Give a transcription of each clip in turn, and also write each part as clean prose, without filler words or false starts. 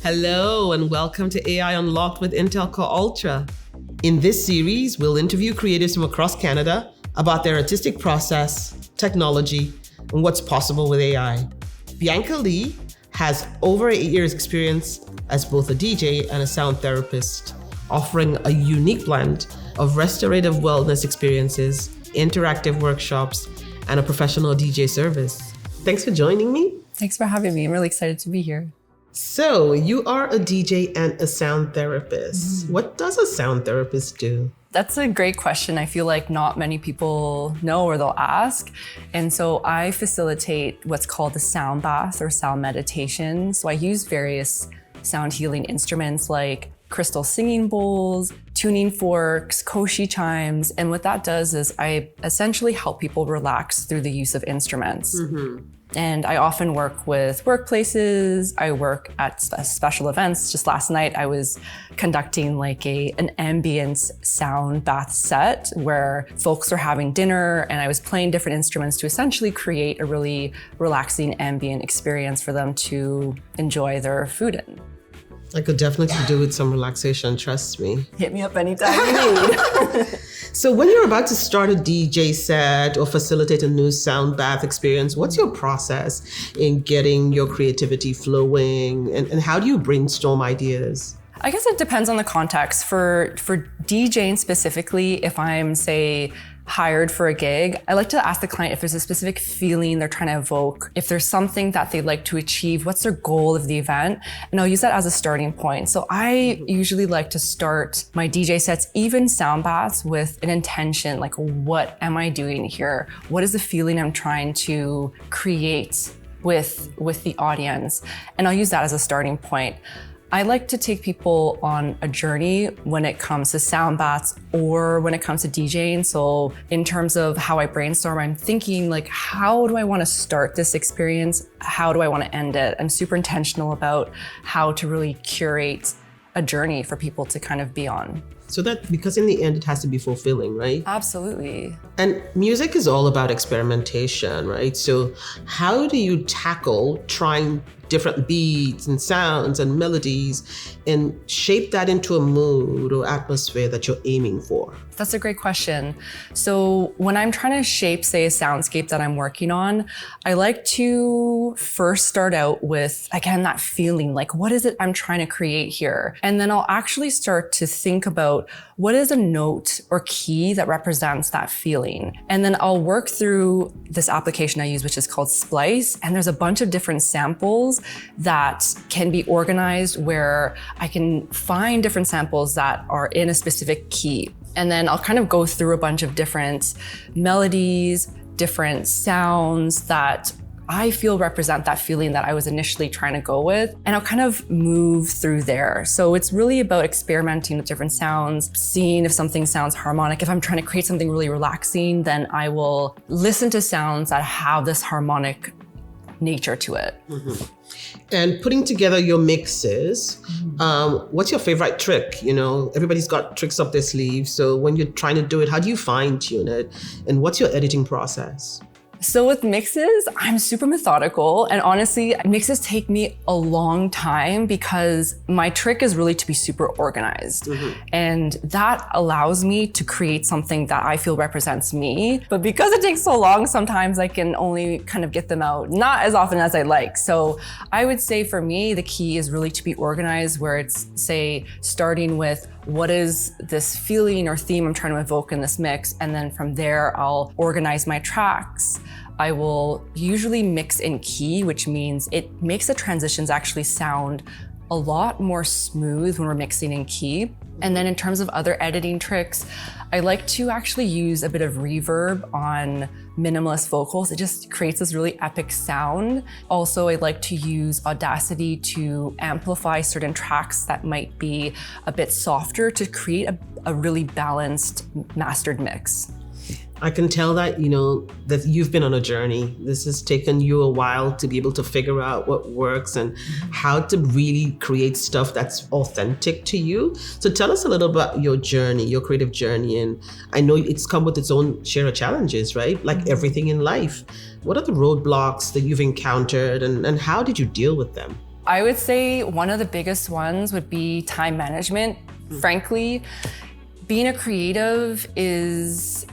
Hello and welcome to AI Unlocked with Intel Core Ultra. In this series, we'll interview creatives from across Canada about their artistic process, technology, and what's possible with AI. Bianca Lee has over 8 years experience as both a DJ and a sound therapist, offering a unique blend of restorative wellness experiences, interactive workshops, and a professional DJ service. Thanks for joining me. Thanks for having me. I'm really excited to be here. So you are a DJ and a sound therapist. What does a sound therapist do? That's a great question. I feel like not many people know or they'll ask. And so I facilitate what's called a sound bath or sound meditation. So I use various sound healing instruments like crystal singing bowls, tuning forks, koshi chimes. And what that does is I essentially help people relax through the use of instruments. And I often work with workplaces. I work at special events. Just last night, I was conducting like an ambience sound bath set where folks are having dinner and I was playing different instruments to essentially create a really relaxing ambient experience for them to enjoy their food in. I could definitely do with some relaxation, trust me. Hit me up anytime you need. So when you're about to start a DJ set or facilitate a new sound bath experience, what's your process in getting your creativity flowing? And how do you brainstorm ideas? I guess it depends on the context. For DJing specifically, if I'm, say, hired for a gig, I like to ask the client if there's a specific feeling they're trying to evoke, if there's something that they'd like to achieve, what's their goal of the event, and I'll use that as a starting point. So I usually like to start my DJ sets, even sound baths, with an intention, like what am I doing here? What is the feeling I'm trying to create with the audience? And I'll use that as a starting point. I like to take people on a journey when it comes to sound baths or when it comes to DJing. So in terms of how I brainstorm, I'm thinking like, how do I want to start this experience? How do I want to end it? I'm super intentional about how to really curate a journey for people to kind of be on. So that, because in the end, it has to be fulfilling, right? Absolutely. And music is all about experimentation, right? So how do you tackle trying different beats and sounds and melodies and shape that into a mood or atmosphere that you're aiming for? That's a great question. So when I'm trying to shape, say, a soundscape that I'm working on, I like to first start out with, again, that feeling, like what is it I'm trying to create here? And then I'll actually start to think about what is a note or key that represents that feeling. And then I'll work through this application I use, which is called Splice. And there's a bunch of different samples that can be organized where I can find different samples that are in a specific key. And then I'll kind of go through a bunch of different melodies, different sounds that I feel represent that feeling that I was initially trying to go with. And I'll kind of move through there. So it's really about experimenting with different sounds, seeing if something sounds harmonic. If I'm trying to create something really relaxing, then I will listen to sounds that have this harmonic nature to it. And putting together your mixes, what's your favorite trick? You know, everybody's got tricks up their sleeve. So when you're trying to do it, how do you fine tune it? And what's your editing process? So with mixes, I'm super methodical, and honestly, mixes take me a long time because my trick is really to be super organized. And that allows me to create something that I feel represents me. But because it takes so long, sometimes I can only kind of get them out, not as often as I like. So I would say for me, the key is really to be organized, where it's, say, starting with what is this feeling or theme I'm trying to evoke in this mix? And then from there, I'll organize my tracks. I will usually mix in key, which means it makes the transitions actually sound a lot more smooth when we're mixing in key. And then in terms of other editing tricks, I like to actually use a bit of reverb on minimalist vocals. It just creates this really epic sound. Also, I like to use Audacity to amplify certain tracks that might be a bit softer to create a really balanced mastered mix. I can tell that, you know, that you've been on a journey. This has taken you a while to be able to figure out what works and how to really create stuff that's authentic to you. So tell us a little about your journey, your creative journey. And I know it's come with its own share of challenges, right? Like everything in life. What are the roadblocks that you've encountered and how did you deal with them? I would say one of the biggest ones would be time management. Frankly, being a creative is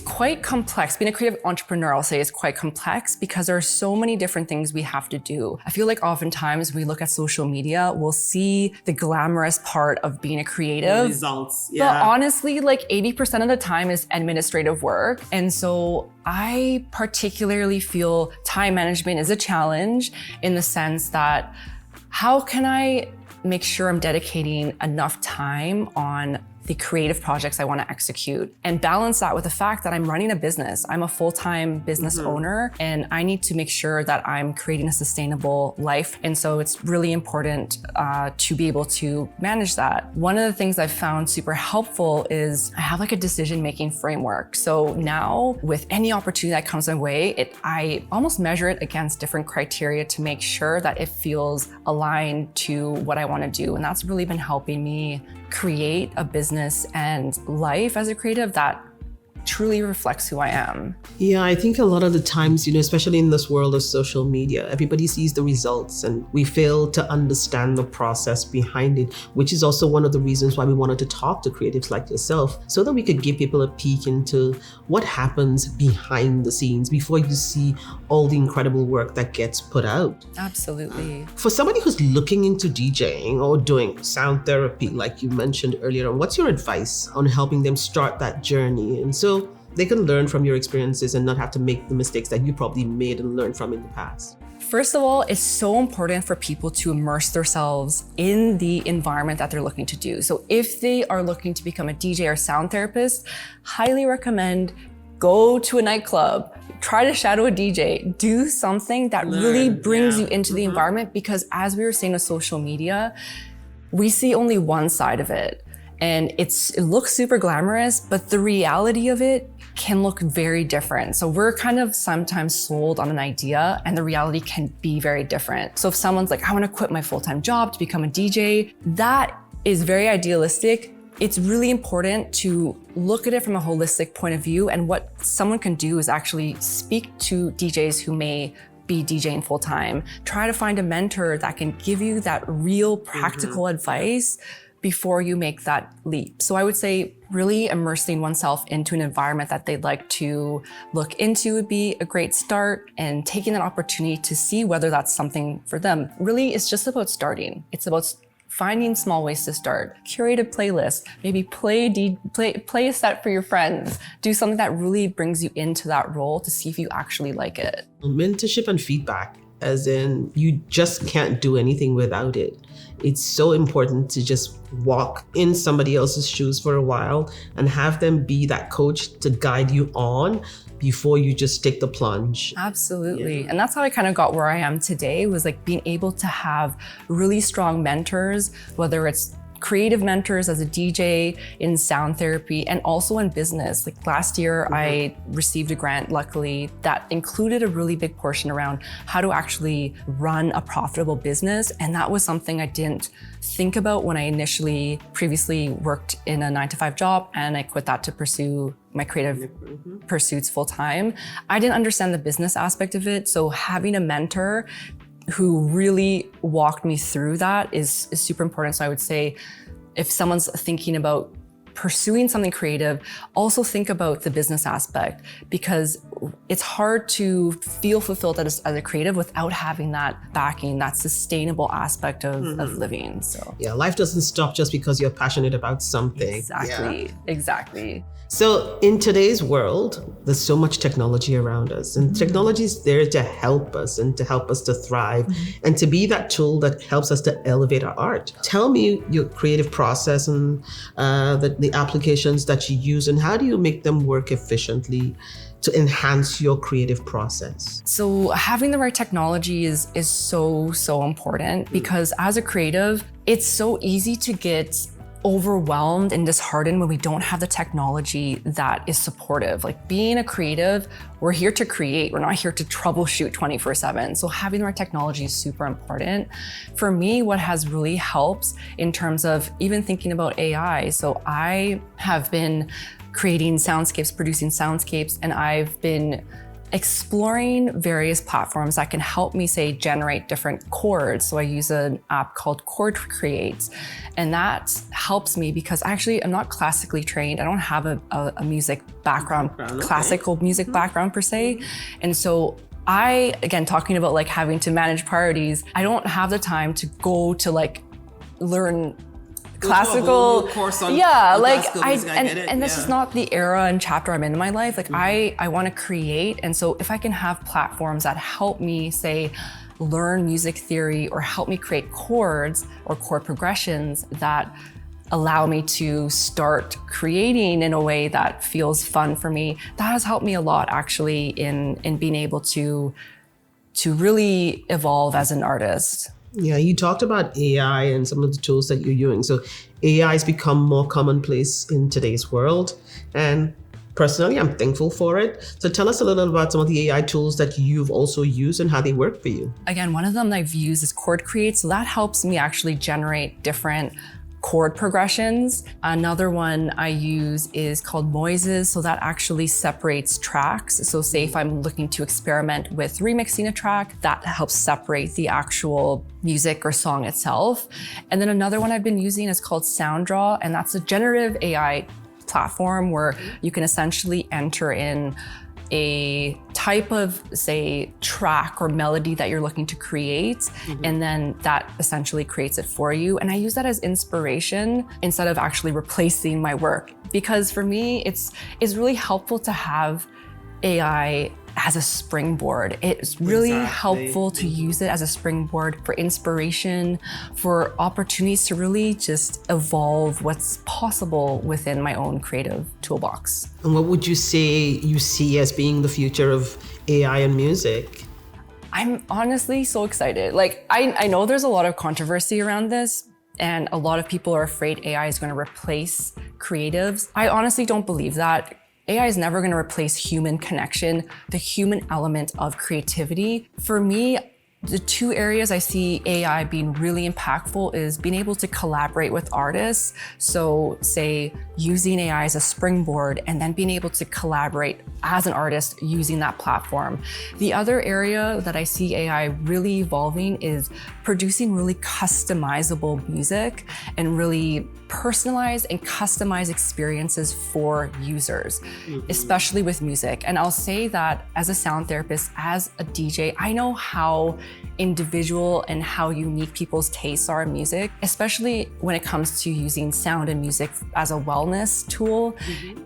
quite complex. Being a creative entrepreneur, I'll say, is quite complex because there are so many different things we have to do. I feel like oftentimes we look at social media, we'll see the glamorous part of being a creative. Results, But honestly, like 80% of the time is administrative work. And so I particularly feel time management is a challenge in the sense that how can I make sure I'm dedicating enough time on the creative projects I want to execute and balance that with the fact that I'm running a business. I'm a full-time business owner and I need to make sure that I'm creating a sustainable life. And so it's really important to be able to manage that. One of the things I've found super helpful is I have like a decision-making framework. So now with any opportunity that comes my way, I almost measure it against different criteria to make sure that it feels aligned to what I want to do. And that's really been helping me create a business and life as a creative that truly reflects who I am. Yeah, I think a lot of the times, especially in this world of social media, everybody sees the results and we fail to understand the process behind it, which is also one of the reasons why we wanted to talk to creatives like yourself, so that we could give people a peek into what happens behind the scenes before you see all the incredible work that gets put out. Absolutely. For somebody who's looking into DJing or doing sound therapy, like you mentioned earlier, what's your advice on helping them start that journey? And so they can learn from your experiences and not have to make the mistakes that you probably made and learned from in the past. First of all, it's so important for people to immerse themselves in the environment that they're looking to do. So if they are looking to become a DJ or sound therapist, highly recommend go to a nightclub, try to shadow a DJ, do something that really brings you into the environment, because as we were saying with social media, we see only one side of it. And it looks super glamorous, but the reality of it can look very different. So we're kind of sometimes sold on an idea and the reality can be very different. So if someone's like, I want to quit my full-time job to become a DJ, that is very idealistic. It's really important to look at it from a holistic point of view. And what someone can do is actually speak to DJs who may be DJing full-time. Try to find a mentor that can give you that real practical advice before you make that leap. So I would say really immersing oneself into an environment that they'd like to look into would be a great start, and taking that opportunity to see whether that's something for them. Really, it's just about starting. It's about finding small ways to start. Curate a playlist, maybe play a set for your friends. Do something that really brings you into that role to see if you actually like it. Mentorship and feedback, as in you just can't do anything without it. It's so important to just walk in somebody else's shoes for a while and have them be that coach to guide you on before you just take the plunge. Absolutely. Yeah. And that's how I kind of got where I am today, was like being able to have really strong mentors, whether it's creative mentors as a DJ, in sound therapy, and also in business. Like last year, I received a grant, luckily, that included a really big portion around how to actually run a profitable business. And that was something I didn't think about when I previously worked in a 9-to-5 job, and I quit that to pursue my creative pursuits full time. I didn't understand the business aspect of it. So having a mentor who really walked me through that is super important. So I would say if someone's thinking about pursuing something creative, also think about the business aspect, because it's hard to feel fulfilled as a creative without having that backing, that sustainable aspect of living. So yeah, life doesn't stop just because you're passionate about something. Exactly. So in today's world, there's so much technology around us, and technology is there to help us and to help us to thrive and to be that tool that helps us to elevate our art. Tell me your creative process and the applications that you use, and how do you make them work efficiently to enhance your creative process? So having the right technology is so important, because as a creative, it's so easy to get overwhelmed and disheartened when we don't have the technology that is supportive. Like being a creative, we're here to create. We're not here to troubleshoot 24/7. So having the right technology is super important. For me, what has really helped in terms of even thinking about AI. So I have been creating soundscapes, producing soundscapes, and I've been exploring various platforms that can help me, say, generate different chords. So I use an app called Chord Create, and that helps me because actually I'm not classically trained. I don't have a music background, classical music background per se. And so again, talking about like having to manage priorities, I don't have the time to go to like learn classical course on classical music. And this is not the era and chapter I'm in my life. Like I want to create, and so if I can have platforms that help me, say, learn music theory or help me create chords or chord progressions that allow me to start creating in a way that feels fun for me, that has helped me a lot actually in being able to really evolve as an artist. Yeah, you talked about AI and some of the tools that you're using. So AI has become more commonplace in today's world. And personally, I'm thankful for it. So tell us a little about some of the AI tools that you've also used and how they work for you. Again, one of them I've used is Chord Create. So that helps me actually generate different chord progressions. Another one I use is called noises. So that actually separates tracks. So say if I'm looking to experiment with remixing a track, that helps separate the actual music or song itself. And then another one I've been using is called SoundDraw, and that's a generative AI platform where you can essentially enter in a type of, say, track or melody that you're looking to create, and then that essentially creates it for you. And I use that as inspiration instead of actually replacing my work. Because for me, it's really helpful to have AI as a springboard. It's really helpful to use it as a springboard for inspiration, for opportunities to really just evolve what's possible within my own creative toolbox. And what would you say you see as being the future of AI and music? I'm honestly so excited. Like, I know there's a lot of controversy around this, and a lot of people are afraid AI is going to replace creatives. I honestly don't believe that. AI is never going to replace human connection, the human element of creativity. For me, the two areas I see AI being really impactful is being able to collaborate with artists. So say using AI as a springboard and then being able to collaborate as an artist using that platform. The other area that I see AI really evolving is producing really customizable music and really personalized and customized experiences for users, especially with music. And I'll say that as a sound therapist, as a DJ, I know how individual and how unique people's tastes are in music, especially when it comes to using sound and music as a wellness tool.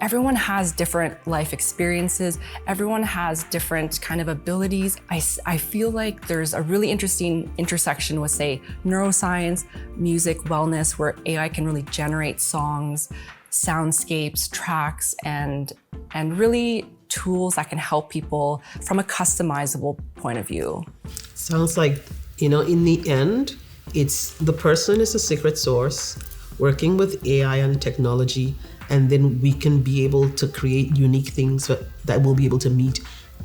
Everyone has different life experiences. Everyone has different kind of abilities. I feel like there's a really interesting intersection with, say, neuroscience, music, wellness, where AI can really generate songs, soundscapes, tracks, and really tools that can help people from a customizable point of view. Sounds like, in the end, it's the person is a secret source working with AI and technology, and then we can be able to create unique things that will be able to meet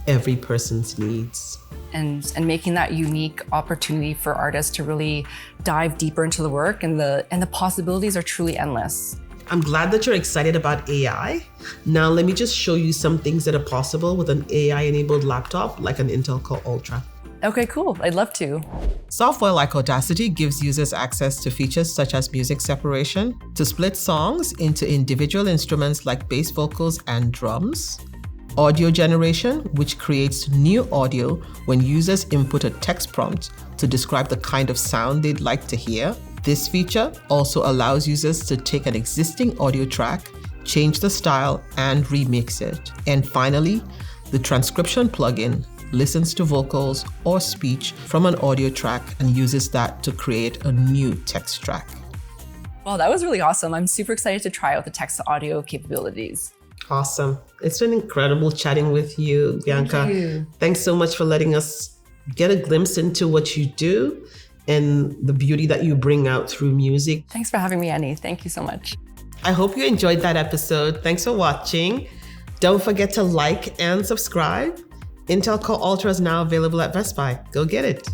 every person's needs. And making that unique opportunity for artists to really dive deeper into the work, and the possibilities are truly endless. I'm glad that you're excited about AI. Now let me just show you some things that are possible with an AI-enabled laptop like an Intel Core Ultra. Okay, cool. I'd love to. Software like Audacity gives users access to features such as music separation, to split songs into individual instruments like bass vocals and drums, audio generation, which creates new audio when users input a text prompt to describe the kind of sound they'd like to hear. This feature also allows users to take an existing audio track, change the style, and remix it. And finally, the transcription plugin listens to vocals or speech from an audio track and uses that to create a new text track. Wow, that was really awesome. I'm super excited to try out the text to audio capabilities. Awesome. It's been incredible chatting with you, Bianca. Thank you. Thanks so much for letting us get a glimpse into what you do and the beauty that you bring out through music. Thanks for having me, Annie. Thank you so much. I hope you enjoyed that episode. Thanks for watching. Don't forget to like and subscribe. Intel Core Ultra is now available at Best Buy. Go get it.